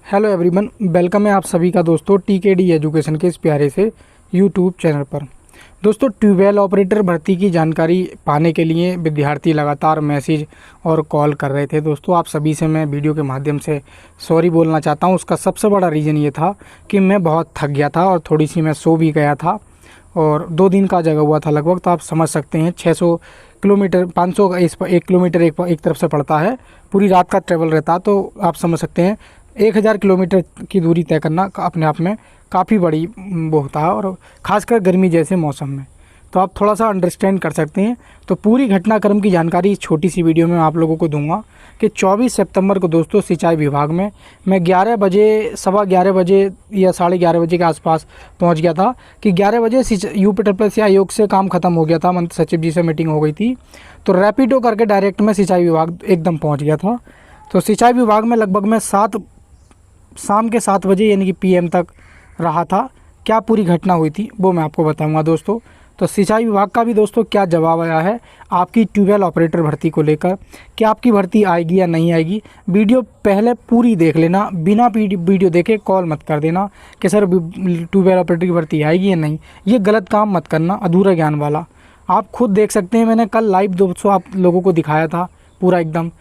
Hello everyone, welcome है आप सभी का दोस्तों टीकेडी एजुकेशन के इस प्यारे से यूट्यूब चैनल पर। दोस्तों, ट्यूबवेल ऑपरेटर भर्ती की जानकारी पाने के लिए विद्यार्थी लगातार मैसेज और कॉल कर रहे थे। दोस्तों, आप सभी से मैं वीडियो के माध्यम से सॉरी बोलना चाहता हूं। उसका सबसे बड़ा रीज़न ये था कि मैं बहुत थक गया था और थोड़ी सी मैं सो भी गया था और 2 दिन का जगह हुआ था लगभग। तो आप समझ सकते हैं 600 किलोमीटर 500 का 1 किलोमीटर एक तरफ से पड़ता है, पूरी रात का ट्रैवल रहता। तो आप समझ सकते हैं 1000 किलोमीटर की दूरी तय करना अपने आप में काफ़ी बड़ी वो होता है, और ख़ासकर गर्मी जैसे मौसम में। तो आप थोड़ा सा अंडरस्टैंड कर सकते हैं। तो पूरी घटनाक्रम की जानकारी इस छोटी सी वीडियो में आप लोगों को दूंगा कि 24 सितंबर को दोस्तों सिंचाई विभाग में मैं 11 बजे, सवा 11 बजे या 11:30 बजे के आसपास पहुंच गया था कि 11 बजे यूपी आयोग से काम ख़त्म हो गया था, मंत्री सचिव जी से मीटिंग हो गई थी। तो रैपिडो करके डायरेक्ट मैं सिंचाई विभाग एकदम पहुँच गया था। तो सिंचाई विभाग में लगभग मैं शाम के 7 बजे यानी कि PM तक रहा था। क्या पूरी घटना हुई थी वो मैं आपको बताऊंगा दोस्तों। तो सिंचाई विभाग का भी दोस्तों क्या जवाब आया है आपकी ट्यूबवेल ऑपरेटर भर्ती को लेकर, कि आपकी भर्ती आएगी या नहीं आएगी। वीडियो पहले पूरी देख लेना, बिना वीडियो देखे कॉल मत कर देना कि सर ट्यूबवेल ऑपरेटर की भर्ती आएगी या नहीं। ये गलत काम मत करना, अधूरा ज्ञान वाला। आप खुद देख सकते हैं, मैंने कल लाइव दोस्तों आप लोगों को दिखाया था पूरा एकदम।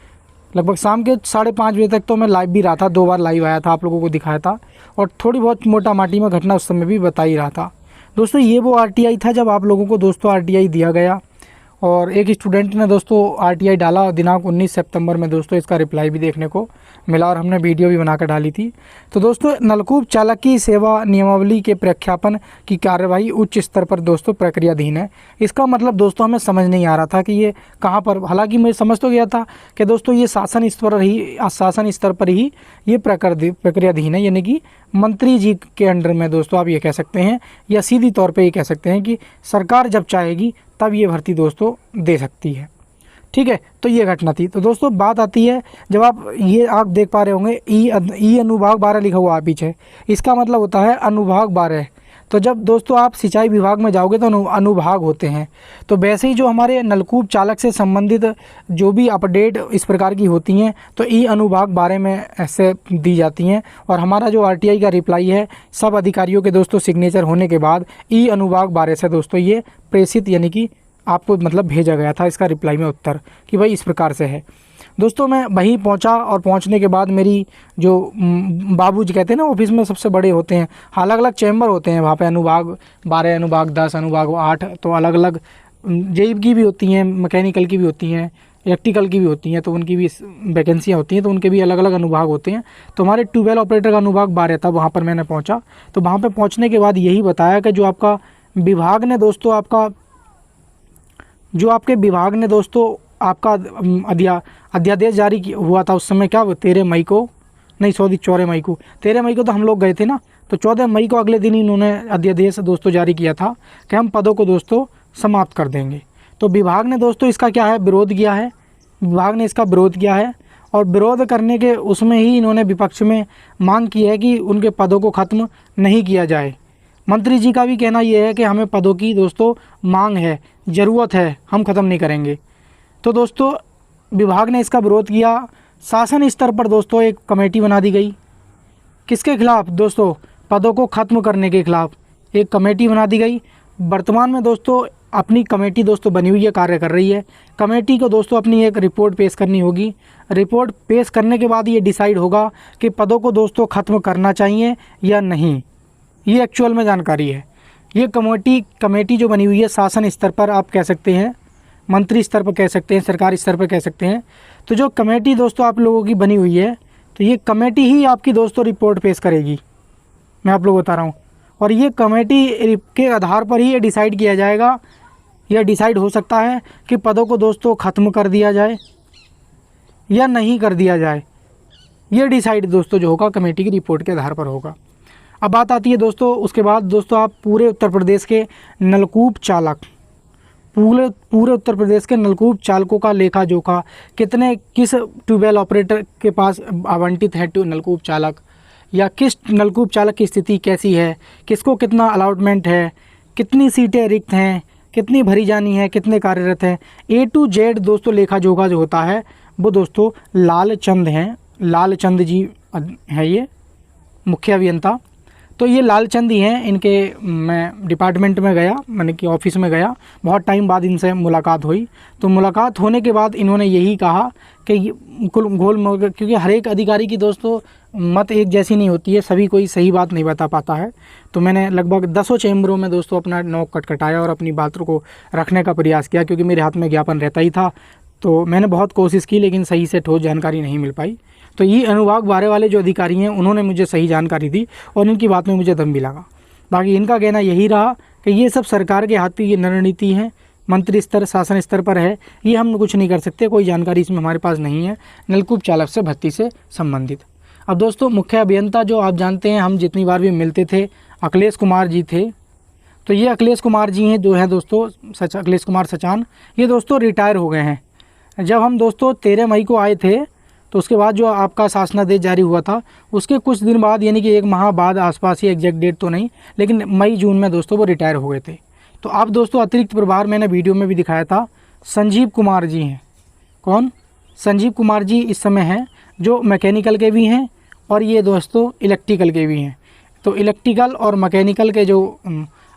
लगभग शाम के 5:30 बजे तक तो मैं लाइव भी रहा था, 2 बार लाइव आया था, आप लोगों को दिखाया था, और थोड़ी बहुत मोटा माटी में घटना उस समय भी बता ही रहा था। दोस्तों, ये वो RTI था जब आप लोगों को दोस्तों RTI दिया गया, और एक स्टूडेंट ने दोस्तों RTI डाला दिनांक 19 सितंबर में। दोस्तों, इसका रिप्लाई भी देखने को मिला और हमने वीडियो भी बनाकर डाली थी। तो दोस्तों, नलकूप चालक की सेवा नियमावली के प्रख्यापन की कार्यवाही उच्च स्तर पर दोस्तों प्रक्रियाधीन है। इसका मतलब दोस्तों हमें समझ नहीं आ रहा था कि ये कहाँ पर, हालांकि मैं समझ तो गया था कि दोस्तों ये शासन स्तर पर ही ये प्रक्रियाधीन है, यानी कि मंत्री जी के अंडर में दोस्तों आप ये कह सकते हैं, या सीधी तौर पे ये कह सकते हैं कि सरकार जब चाहेगी तब ये भर्ती दोस्तों दे सकती है। ठीक है, तो ये घटना थी। तो दोस्तों बात आती है, जब आप देख पा रहे होंगे ई अनुभाग 12 लिखा हुआ है पीछे, इसका मतलब होता है अनुभाग 12। तो जब दोस्तों आप सिंचाई विभाग में जाओगे तो अनुभाग होते हैं। तो वैसे ही जो हमारे नलकूप चालक से संबंधित जो भी अपडेट इस प्रकार की होती हैं तो ई अनुभाग 12 में ऐसे दी जाती हैं। और हमारा जो RTI का रिप्लाई है सब अधिकारियों के दोस्तों सिग्नेचर होने के बाद ई अनुभाग 12 से दोस्तों ये प्रेषित यानी कि आपको मतलब भेजा गया था इसका रिप्लाई में उत्तर कि भाई इस प्रकार से है। दोस्तों, मैं वहीं पहुंचा और पहुंचने के बाद मेरी जो बाबूजी कहते हैं ना, ऑफिस में सबसे बड़े होते हैं, अलग अलग चैम्बर होते हैं वहाँ पे, अनुभाग 12, अनुभाग 10, अनुभाग 8, तो अलग अलग जेई की भी होती हैं, मैकेनिकल की भी होती हैं, इलेक्ट्रिकल की भी होती हैं, तो उनकी भी वैकेंसियाँ होती हैं, तो उनके भी अलग अलग अनुभाग होते हैं। तो हमारे ट्यूबवेल ऑपरेटर का अनुभाग 12 था, वहाँ पर मैंने पहुँचा। तो वहाँ पर पहुँचने के बाद यही बताया कि जो आपका विभाग ने दोस्तों आपके विभाग ने दोस्तों आपका अध्यादेश जारी हुआ था उस समय, क्या 13 मई को, नहीं सॉरी 14 मई को, 13 मई को तो हम लोग गए थे ना। तो 14 मई को अगले दिन इन्होंने अध्यादेश दोस्तों जारी किया था कि हम पदों को दोस्तों समाप्त कर देंगे। तो विभाग ने दोस्तों इसका क्या है, विरोध किया है। विभाग ने इसका विरोध किया है, और विरोध करने के उसमें ही इन्होंने विपक्ष में मांग की है कि उनके पदों को ख़त्म नहीं किया जाए। मंत्री जी का भी कहना यह है कि हमें पदों की दोस्तों मांग है, ज़रूरत है, हम ख़त्म नहीं करेंगे। तो दोस्तों विभाग ने इसका विरोध किया। शासन स्तर पर दोस्तों एक कमेटी बना दी गई। किसके खिलाफ दोस्तों, पदों को ख़त्म करने के खिलाफ एक कमेटी बना दी गई। वर्तमान में दोस्तों अपनी कमेटी दोस्तों बनी हुई है, कार्य कर रही है। कमेटी को दोस्तों अपनी एक रिपोर्ट पेश करनी होगी। रिपोर्ट पेश करने के बाद ये डिसाइड होगा कि पदों को दोस्तों ख़त्म करना चाहिए या नहीं। ये एक्चुअल में जानकारी है। ये कमेटी जो बनी हुई है शासन स्तर पर, आप कह सकते हैं मंत्री स्तर पर कह सकते हैं, सरकारी स्तर पर कह सकते हैं। तो जो कमेटी दोस्तों आप लोगों की बनी हुई है, तो ये कमेटी ही आपकी दोस्तों रिपोर्ट पेश करेगी, मैं आप लोग बता रहा हूँ। और ये कमेटी के आधार पर ही ये डिसाइड किया जाएगा, यह डिसाइड हो सकता है कि पदों को दोस्तों ख़त्म कर दिया जाए या नहीं कर दिया जाए। ये डिसाइड दोस्तों जो होगा कमेटी की रिपोर्ट के आधार पर होगा। अब बात आती है दोस्तों, उसके बाद दोस्तों आप पूरे उत्तर प्रदेश के नलकूप चालक, पूरे उत्तर प्रदेश के नलकूप चालकों का लेखा जोखा, किस ट्यूबवेल ऑपरेटर के पास आवंटित है नलकूप चालक, या किस नलकूप चालक की स्थिति कैसी है, किसको कितना अलॉटमेंट है, कितनी सीटें रिक्त हैं, कितनी भरी जानी है, कितने कार्यरत हैं, A to Z दोस्तों लेखा जोखा जो होता है वो दोस्तों लालचंद जी हैं ये। मुख्य अभियंता। तो ये लालचंद ही हैं, इनके मैं डिपार्टमेंट में गया, मैंने कि ऑफिस में गया, बहुत टाइम बाद इनसे मुलाकात हुई। तो मुलाकात होने के बाद इन्होंने यही कहा कि क्योंकि हर एक अधिकारी की दोस्तों मत एक जैसी नहीं होती है, सभी कोई सही बात नहीं बता पाता है। तो मैंने लगभग 10 चैम्बरों में दोस्तों अपना नोक खटखटाया और अपनी बातों को रखने का प्रयास किया, क्योंकि मेरे हाथ में ज्ञापन रहता ही था। तो मैंने बहुत कोशिश की, लेकिन सही से ठोस जानकारी नहीं मिल पाई। तो ये अनुभाग बारे वाले जो अधिकारी हैं उन्होंने मुझे सही जानकारी दी और इनकी बात में मुझे दम भी लगा। बाकी इनका कहना यही रहा कि ये सब सरकार के हाथ की ये रणनीति है, मंत्री स्तर शासन स्तर पर है, ये हम कुछ नहीं कर सकते, कोई जानकारी इसमें हमारे पास नहीं है नलकूप चालक से भर्ती से संबंधित। अब दोस्तों मुख्य अभियंता जो आप जानते हैं, हम जितनी बार भी मिलते थे, अखिलेश कुमार जी थे। तो ये अखिलेश कुमार जी हैं जो हैं दोस्तों अखिलेश कुमार सचान, ये दोस्तों रिटायर हो गए हैं। जब हम दोस्तों 13 मई को आए थे, तो उसके बाद जो आपका शासनादेश जारी हुआ था, उसके कुछ दिन बाद यानी कि 1 माह बाद आसपास ही, एग्जैक्ट डेट तो नहीं, लेकिन मई जून में दोस्तों वो रिटायर हो गए थे। तो आप दोस्तों अतिरिक्त प्रभार मैंने वीडियो में भी दिखाया था, संजीव कुमार जी हैं। कौन? संजीव कुमार जी इस समय हैं जो मैकेनिकल के भी हैं और ये दोस्तों इलेक्ट्रिकल के भी हैं। तो इलेक्ट्रिकल और मैकेनिकल के जो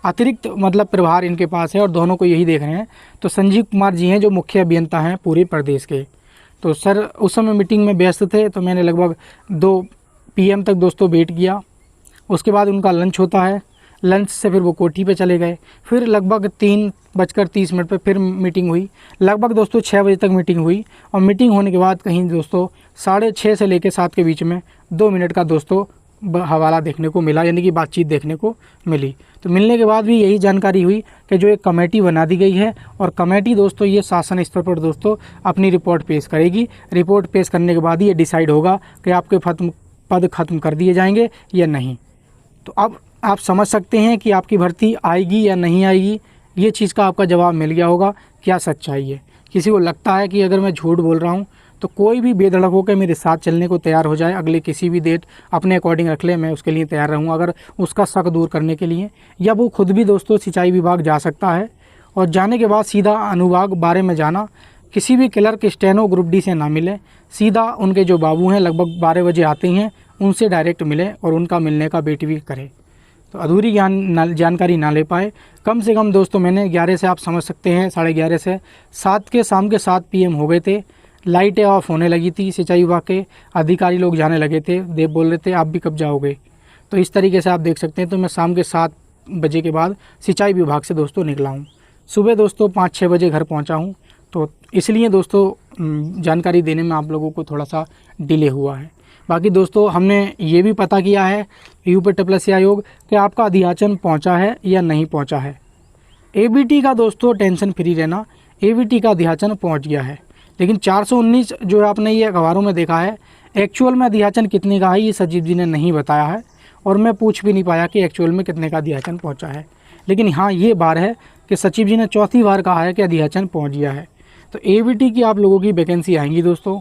अतिरिक्त मतलब प्रभार इनके पास है और दोनों को यही देख रहे हैं। तो संजीव कुमार जी हैं जो मुख्य अभियंता हैं पूरे प्रदेश के। तो सर उस समय मीटिंग में व्यस्त थे, तो मैंने लगभग 2 PM तक दोस्तों वेट किया। उसके बाद उनका लंच होता है, लंच से फिर वो कोठी पे चले गए। फिर लगभग 3:30 पे फिर मीटिंग हुई, लगभग दोस्तों 6 बजे तक मीटिंग हुई। और मीटिंग होने के बाद कहीं दोस्तों 6:30 से लेकर 7 के बीच में 2 मिनट का दोस्तों हवाला देखने को मिला, यानी कि बातचीत देखने को मिली। तो मिलने के बाद भी यही जानकारी हुई कि जो एक कमेटी बना दी गई है और कमेटी दोस्तों ये शासन स्तर पर दोस्तों अपनी रिपोर्ट पेश करेगी। रिपोर्ट पेश करने के बाद ही ये डिसाइड होगा कि आपके पद खत्म कर दिए जाएंगे या नहीं। तो अब आप समझ सकते हैं कि आपकी भर्ती आएगी या नहीं आएगी, ये चीज़ का आपका जवाब मिल गया होगा क्या सच्चाई है। किसी को लगता है कि अगर मैं झूठ बोल रहा हूँ, तो कोई भी बेधड़क होकर मेरे साथ चलने को तैयार हो जाए, अगले किसी भी डेट अपने अकॉर्डिंग रख ले, मैं उसके लिए तैयार रहूँगा। अगर उसका शक दूर करने के लिए, या वो खुद भी दोस्तों सिंचाई विभाग जा सकता है और जाने के बाद सीधा अनुभाग बारे में जाना, किसी भी क्लर्क स्टेनो ग्रुप डी से ना मिले, सीधा उनके जो बाबू हैं लगभग 12 बजे आते हैं, उनसे डायरेक्ट मिले और उनका मिलने का वेट भी करे। तो अधूरी जानकारी ना ले पाए। कम से कम दोस्तों मैंने 11 से, आप समझ सकते हैं 11:30 से 7 के शाम के 7 PM हो गए थे। लाइटें ऑफ होने लगी थी, सिंचाई विभाग के अधिकारी लोग जाने लगे थे, देव बोल रहे थे आप भी कब जाओगे। तो इस तरीके से आप देख सकते हैं। तो मैं शाम के 7 बजे के बाद सिंचाई विभाग से दोस्तों निकला हूँ। सुबह दोस्तों 5-6 बजे घर पहुँचा हूँ। तो इसलिए दोस्तों जानकारी देने में आप लोगों को थोड़ा सा डिले हुआ है। बाकी दोस्तों हमने ये भी पता किया है यूपी आयोग कि आपका अध्याचन पहुँचा है या नहीं पहुँचा है। ABT का दोस्तों टेंशन फ्री रहना, ABT का अध्याचन पहुँच गया है। लेकिन 419 जो आपने ये अखबारों में देखा है, एक्चुअल में अध्याचन कितने का है ये सचिव जी ने नहीं बताया है और मैं पूछ भी नहीं पाया कि एक्चुअल में कितने का अध्याचन पहुंचा है। लेकिन हाँ ये बार है कि सचिव जी ने 4थी बार कहा है कि अध्याचन पहुंच गया है। तो ABT की आप लोगों की वैकेंसी आएंगी दोस्तों,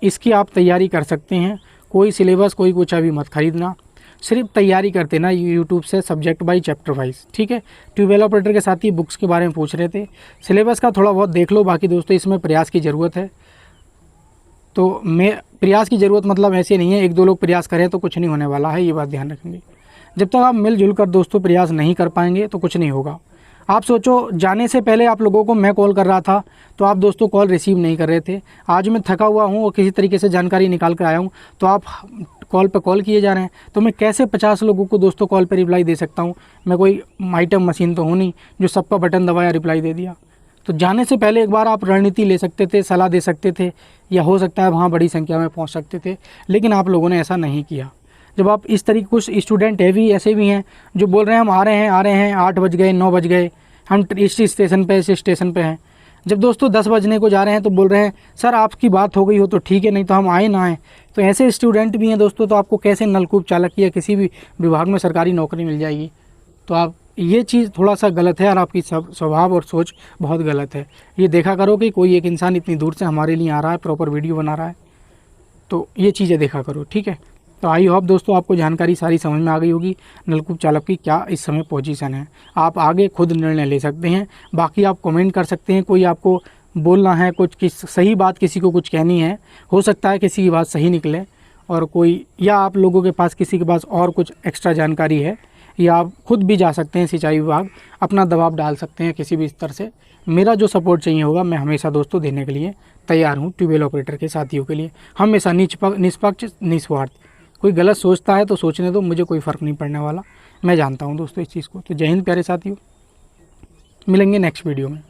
इसकी आप तैयारी कर सकते हैं। कोई सिलेबस कोई कुछ अभी मत खरीदना, सिर्फ तैयारी करते ना यूट्यूब से सब्जेक्ट बाई चैप्टर वाइज, ठीक है। ट्यूबवेल ऑपरेटर के साथ ही बुक्स के बारे में पूछ रहे थे, सिलेबस का थोड़ा बहुत देख लो। बाकी दोस्तों इसमें प्रयास की ज़रूरत है। तो मैं प्रयास की ज़रूरत मतलब ऐसे नहीं है 1-2 लोग प्रयास करें तो कुछ नहीं होने वाला है, ये बात ध्यान रखेंगे। जब तक आप मिलजुल कर दोस्तों प्रयास नहीं कर पाएंगे तो कुछ नहीं होगा। आप सोचो, जाने से पहले आप लोगों को मैं कॉल कर रहा था तो आप दोस्तों कॉल रिसीव नहीं कर रहे थे। आज मैं थका हुआ हूँ और किसी तरीके से जानकारी निकाल कर आया हूँ तो आप कॉल पे कॉल किए जा रहे हैं। तो मैं कैसे 50 लोगों को दोस्तों कॉल पे रिप्लाई दे सकता हूँ? मैं कोई आइटम मशीन तो हूँ नहीं जो सबका बटन दबाया रिप्लाई दे दिया। तो जाने से पहले एक बार आप रणनीति ले सकते थे, सलाह दे सकते थे, या हो सकता है वहाँ बड़ी संख्या में पहुँच सकते थे, लेकिन आप लोगों ने ऐसा नहीं किया। जब आप इस तरीके, कुछ स्टूडेंट है भी ऐसे भी हैं जो बोल रहे हैं हम आ रहे हैं 8 बज गए 9 बज गए, हम इस स्टेशन पे हैं। जब दोस्तों 10 बजने को जा रहे हैं तो बोल रहे हैं सर आपकी बात हो गई हो तो ठीक है, नहीं तो हम आए ना आए। तो ऐसे स्टूडेंट भी हैं दोस्तों। तो आपको कैसे नलकूप चालक या किसी भी विभाग में सरकारी नौकरी मिल जाएगी? तो आप ये चीज़ थोड़ा सा गलत है और आपकी स्वभाव और सोच बहुत गलत है। ये देखा करो कि कोई एक इंसान इतनी दूर से हमारे लिए आ रहा है, प्रॉपर वीडियो बना रहा है, तो ये चीज़ें देखा करो, ठीक है। तो आई होप दोस्तों आपको जानकारी सारी समझ में आ गई होगी नलकूप चालक की क्या इस समय पोजीशन है। आप आगे खुद निर्णय ले सकते हैं। बाकी आप कमेंट कर सकते हैं, कोई आपको बोलना है कुछ, सही बात किसी को कुछ कहनी है, हो सकता है किसी की बात सही निकले और कोई, या आप लोगों के पास किसी के पास और कुछ एक्स्ट्रा जानकारी है, या आप खुद भी जा सकते हैं सिंचाई विभाग, अपना दबाव डाल सकते हैं किसी भी स्तर से। मेरा जो सपोर्ट चाहिए होगा मैं हमेशा दोस्तों देने के लिए तैयार हूँ ट्यूबवेल ऑपरेटर के साथियों के लिए, हमेशा निष्पक्ष निस्वार्थ। कोई गलत सोचता है तो सोचने दो, मुझे कोई फ़र्क नहीं पड़ने वाला, मैं जानता हूँ दोस्तों इस चीज़ को। तो जय हिंद प्यारे साथियों, मिलेंगे नेक्स्ट वीडियो में।